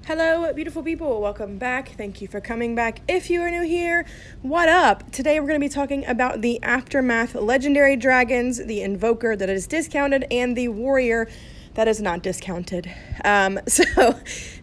Hello, beautiful people. Welcome back. Thank you for coming back. If you are new here, what up? Today we're going to be talking about the Aftermath Legendary Dragons, the Invoker that is discounted, and the Warrior that is not discounted. So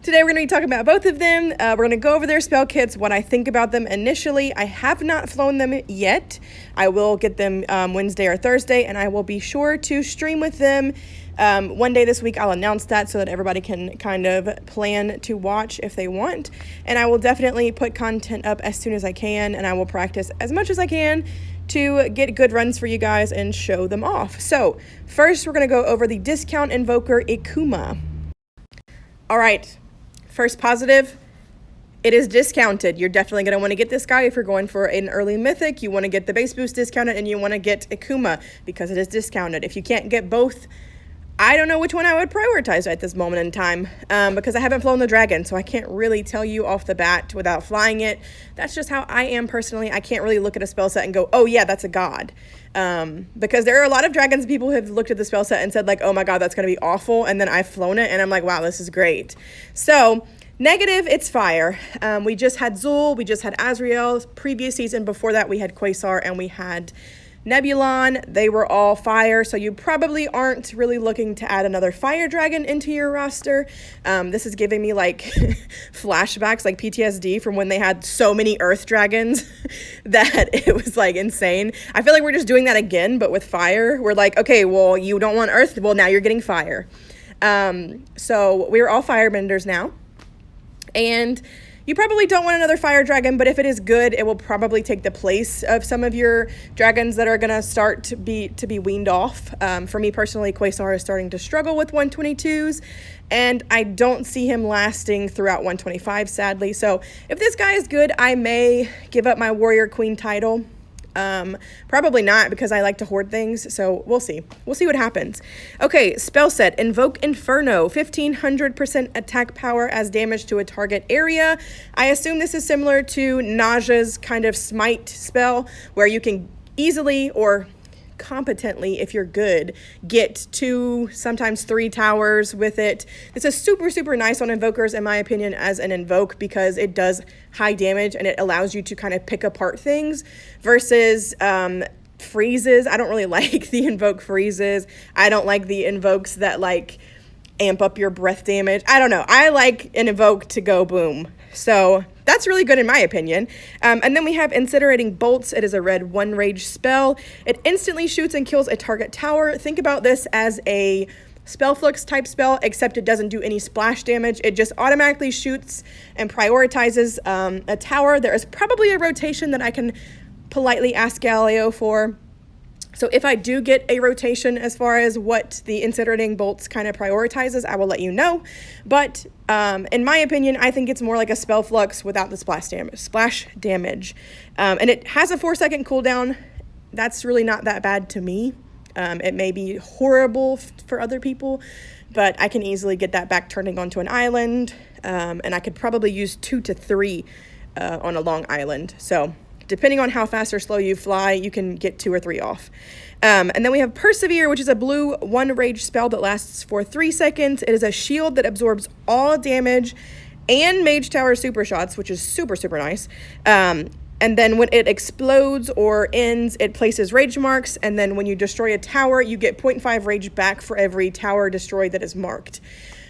today we're going to be talking about both of them. We're going to go over their spell kits, what I think about them initially. I have not flown them yet. I will get them Wednesday or Thursday, and I will be sure to stream with them. One day this week I'll announce that so that everybody can kind of plan to watch if they want. And I will definitely put content up as soon as I can, and I will practice as much as I can to get good runs for you guys and show them off. So first we're going to go over the discount Invoker Ikuma. All right, first positive. It is discounted. You're definitely going to want to get this guy if you're going for an early mythic. You want to get the base boost discounted, and you want to get Ikuma because it is discounted. If you can't get both, I don't know which one I would prioritize at this moment in time because I haven't flown the dragon, so I can't really tell you off the bat without flying it. That's just how I am personally. I can't really look at a spell set and go, oh yeah, that's a god. Because there are a lot of dragons people have looked at the spell set and said like, oh my god, that's going to be awful. And then I've flown it and I'm like, wow, this is great. So negative, it's fire. We just had Zul, we just had Azrael. Previous season before that, we had Quasar and we had Nebulon. They were all fire, so you probably aren't really looking to add another fire dragon into your roster. This is giving me like flashbacks, like PTSD from when they had so many earth dragons that it was like insane. I feel like we're just doing that again, but with fire. We're like, okay, well, you don't want earth? Well, now you're getting fire. So we're all firebenders now. And you probably don't want another fire dragon, but if it is good, it will probably take the place of some of your dragons that are going to start to be weaned off. For me personally, Quasar is starting to struggle with 122s, and I don't see him lasting throughout 125, sadly. So if this guy is good, I may give up my Warrior Queen title. Probably not because I like to hoard things, so we'll see. We'll see what happens. Okay, spell set, Invoke Inferno, 1500% attack power as damage to a target area. I assume this is similar to Naja's kind of smite spell, where you can easily or competently, if you're good, get 2, sometimes 3 towers with it. This is super, super nice on invokers, in my opinion, as an invoke because it does high damage and it allows you to kind of pick apart things versus freezes. I don't really like the invoke freezes. I don't like the invokes that like amp up your breath damage. I don't know. I like an invoke to go boom. So that's really good in my opinion. And then we have Incinerating Bolts. It is a red 1 rage spell. It instantly shoots and kills a target tower. Think about this as a spell flux type spell, except it doesn't do any splash damage. It just automatically shoots and prioritizes a tower. There is probably a rotation that I can politely ask Galileo for. So if I do get a rotation as far as what the Incinerating Bolts kind of prioritizes, I will let you know. But in my opinion, I think it's more like a spell flux without the splash damage. And it has a 4-second cooldown. That's really not that bad to me. It may be horrible for other people, but I can easily get that back turning onto an island. And I could probably use 2 to 3 on a long island. So depending on how fast or slow you fly, you can get 2 or 3 off. And then we have Persevere, which is a blue 1 rage spell that lasts for 3 seconds. It is a shield that absorbs all damage and Mage Tower super shots, which is super, super nice. And then when it explodes or ends, it places rage marks. And then when you destroy a tower, you get 0.5 rage back for every tower destroyed that is marked.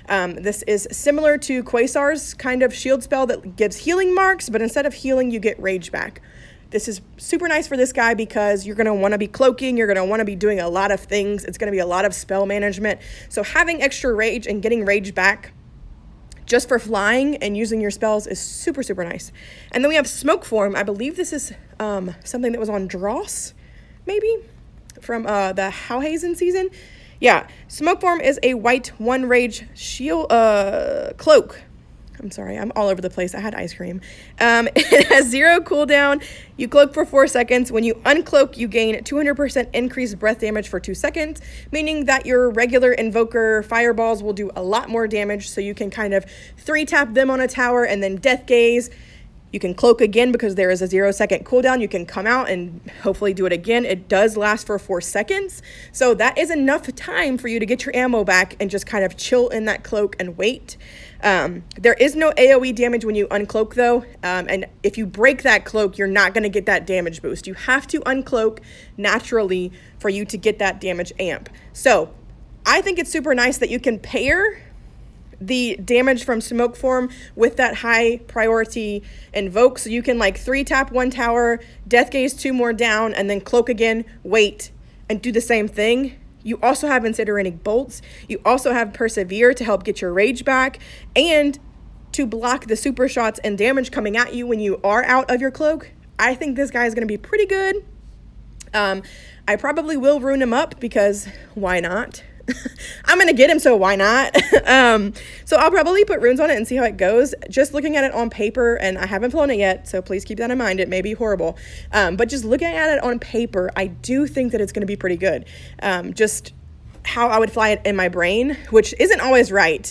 This is similar to Quasar's kind of shield spell that gives healing marks, but instead of healing, you get rage back. This is super nice for this guy because you're going to want to be cloaking. You're going to want to be doing a lot of things. It's going to be a lot of spell management. So having extra rage and getting rage back just for flying and using your spells is super, super nice. And then we have Smoke Form. I believe this is something that was on Dross, maybe, from the Howhazen season. Yeah, Smoke Form is a white 1 rage shield cloak. I'm sorry, I'm all over the place. I had ice cream. It has 0 cooldown. You cloak for 4 seconds. When you uncloak, you gain 200% increased breath damage for 2 seconds, meaning that your regular invoker fireballs will do a lot more damage, so you can kind of 3-tap them on a tower and then death gaze. You can cloak again because there is a 0-second cooldown. You can come out and hopefully do it again. It does last for 4 seconds. So that is enough time for you to get your ammo back and just kind of chill in that cloak and wait. There is no AoE damage when you uncloak though, and if you break that cloak, you're not going to get that damage boost. You have to uncloak naturally for you to get that damage amp. So I think it's super nice that you can pair the damage from smoke form with that high priority invoke, so you can like 3-tap 1 tower, death gaze 2 more down, and then cloak again, wait, and do the same thing. You also have Incinerating Bolts. You also have Persevere to help get your rage back and to block the super shots and damage coming at you when you are out of your cloak. I think this guy is going to be pretty good. I probably will rune him up because why not? I'm going to get him, so why not? So I'll probably put runes on it and see how it goes. Just looking at it on paper, and I haven't flown it yet, so please keep that in mind. It may be horrible. But just looking at it on paper, I do think that it's going to be pretty good. Just how I would fly it in my brain, which isn't always right.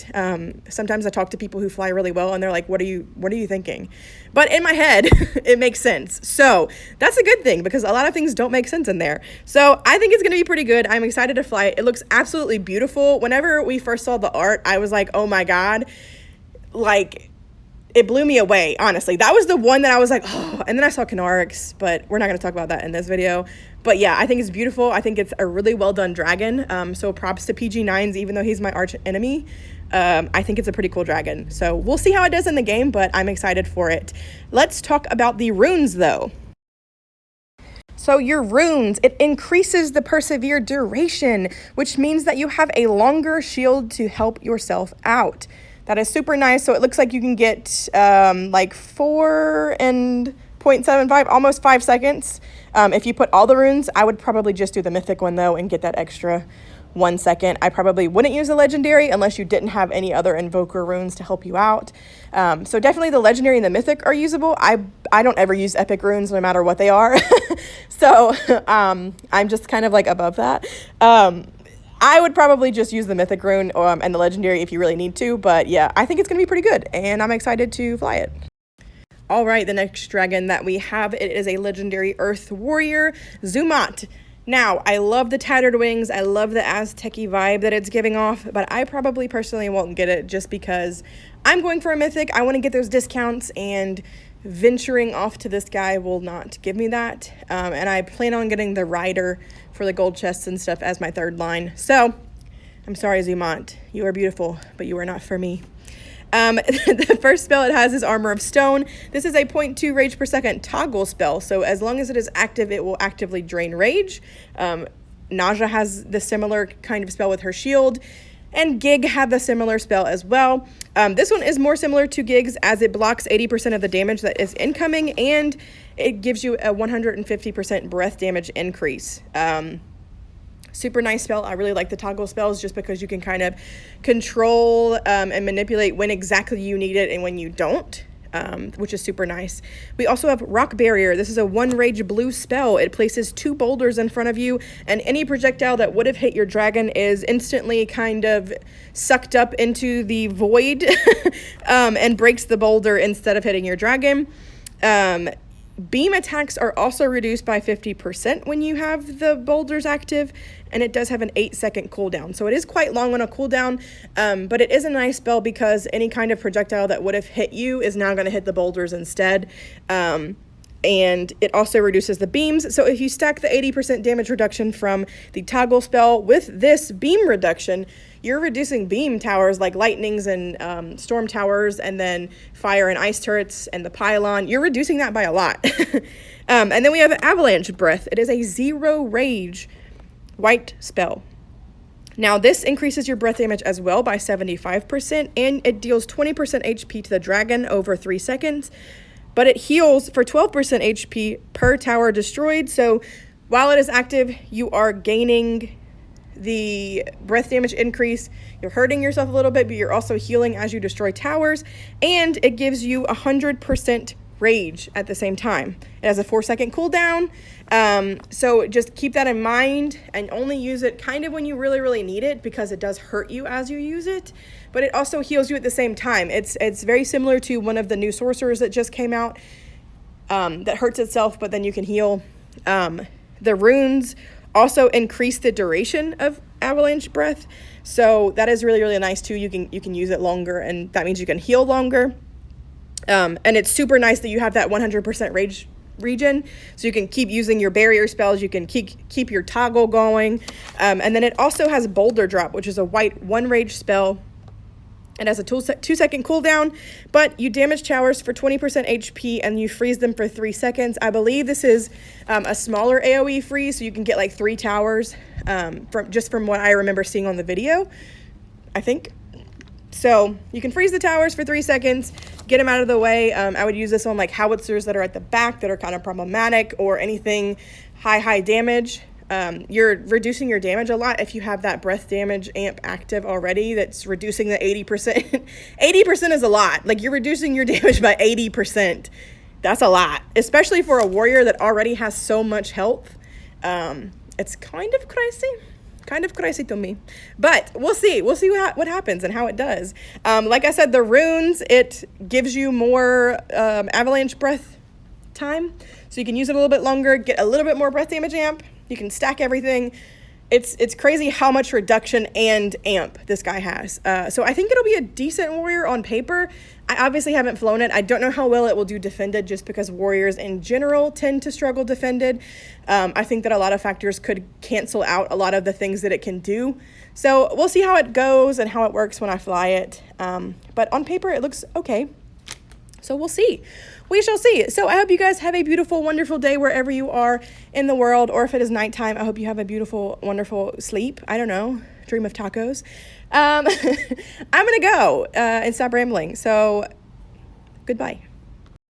Sometimes I talk to people who fly really well and they're like, what are you thinking? But in my head, it makes sense. So that's a good thing because a lot of things don't make sense in there. So I think it's going to be pretty good. I'm excited to fly it. It looks absolutely beautiful. Whenever we first saw the art, I was like, oh my God, like it blew me away, honestly. That was the one that I was like, oh, and then I saw Canarix, but we're not going to talk about that in this video. But yeah, I think it's beautiful. I think it's a really well done dragon. So props to PG9s, even though he's my arch enemy. I think it's a pretty cool dragon. So we'll see how it does in the game, but I'm excited for it. Let's talk about the runes though. So your runes, it increases the persevere duration, which means that you have a longer shield to help yourself out. That is super nice. So it looks like you can get like 4 and 0.75, almost 5 seconds. If you put all the runes, I would probably just do the mythic one though and get that extra 1 second. I probably wouldn't use the legendary unless you didn't have any other invoker runes to help you out. So definitely the legendary and the mythic are usable. I don't ever use epic runes no matter what they are. So I'm just kind of like above that. I would probably just use the mythic rune and the legendary if you really need to. But yeah, I think it's going to be pretty good and I'm excited to fly it. All right, the next dragon that we have, it is a legendary earth warrior, Zumat. Now, I love the tattered wings. I love the Aztec-y vibe that it's giving off, but I probably personally won't get it just because I'm going for a mythic. I want to get those discounts, and venturing off to this guy will not give me that. And I plan on getting the rider for the gold chests and stuff as my third line. So, I'm sorry, Zumat. You are beautiful, but you are not for me. The first spell it has is Armor of Stone. This is a 0.2 rage per second toggle spell, so as long as it is active, it will actively drain rage. Naja has the similar kind of spell with her shield, and Gig had the similar spell as well. This one is more similar to Gig's as it blocks 80% of the damage that is incoming, and it gives you a 150% breath damage increase. Super nice spell. I really like the toggle spells just because you can kind of control and manipulate when exactly you need it and when you don't, which is super nice. We also have Rock Barrier. This is a 1 rage blue spell. It places 2 boulders in front of you, and any projectile that would have hit your dragon is instantly kind of sucked up into the void and breaks the boulder instead of hitting your dragon. Beam attacks are also reduced by 50% when you have the boulders active, and it does have an 8-second cooldown. So it is quite long on a cooldown, but it is a nice spell because any kind of projectile that would have hit you is now going to hit the boulders instead. And it also reduces the beams. So if you stack the 80% damage reduction from the toggle spell with this beam reduction, you're reducing beam towers like lightnings and storm towers, and then fire and ice turrets and the pylon. You're reducing that by a lot. And then we have Avalanche Breath. It is a 0 rage white spell. Now this increases your breath damage as well by 75%, and it deals 20% HP to the dragon over 3 seconds. But it heals for 12% HP per tower destroyed. So while it is active, you are gaining the breath damage increase. You're hurting yourself a little bit, but you're also healing as you destroy towers. And it gives you 100% rage at the same time. It has a 4-second cooldown, So just keep that in mind and only use it kind of when you really, really need it, because it does hurt you as you use it, but it also heals you at the same time. It's very similar to one of the new sorcerers that just came out, that hurts itself, but then you can heal. The runes also increase the duration of Avalanche Breath, so that is really, really nice too. You can use it longer, and that means you can heal longer. And it's super nice that you have that 100% rage regen, so you can keep using your barrier spells. You can keep your toggle going, and then it also has Boulder Drop, which is a white 1 rage spell. It has a 2-second cooldown, but you damage towers for 20% HP and you freeze them for 3 seconds. I believe this is a smaller AoE freeze, so you can get like 3 towers, from what I remember seeing on the video, I think. So you can freeze the towers for 3 seconds, get them out of the way. I would use this on like howitzers that are at the back that are kind of problematic, or anything high damage. You're reducing your damage a lot if you have that breath damage amp active already. That's reducing the 80%. 80% is a lot. Like, you're reducing your damage by 80%. That's a lot, especially for a warrior that already has so much health. It's kind of crazy to me, but we'll see what happens and how it does. Like I said, the runes, it gives you more Avalanche Breath time, so you can use it a little bit longer, get a little bit more breath damage amp. You can stack everything. It's crazy how much reduction and amp this guy has. So I think it'll be a decent warrior on paper. I obviously haven't flown it. I don't know how well it will do defended, just because warriors in general tend to struggle defended. I think that a lot of factors could cancel out a lot of the things that it can do. So we'll see how it goes and how it works when I fly it. But on paper, it looks okay. So we'll see. We shall see. So I hope you guys have a beautiful, wonderful day wherever you are in the world, or if it is nighttime, I hope you have a beautiful, wonderful sleep. I don't know. Dream of tacos. I'm going to go and stop rambling. So goodbye.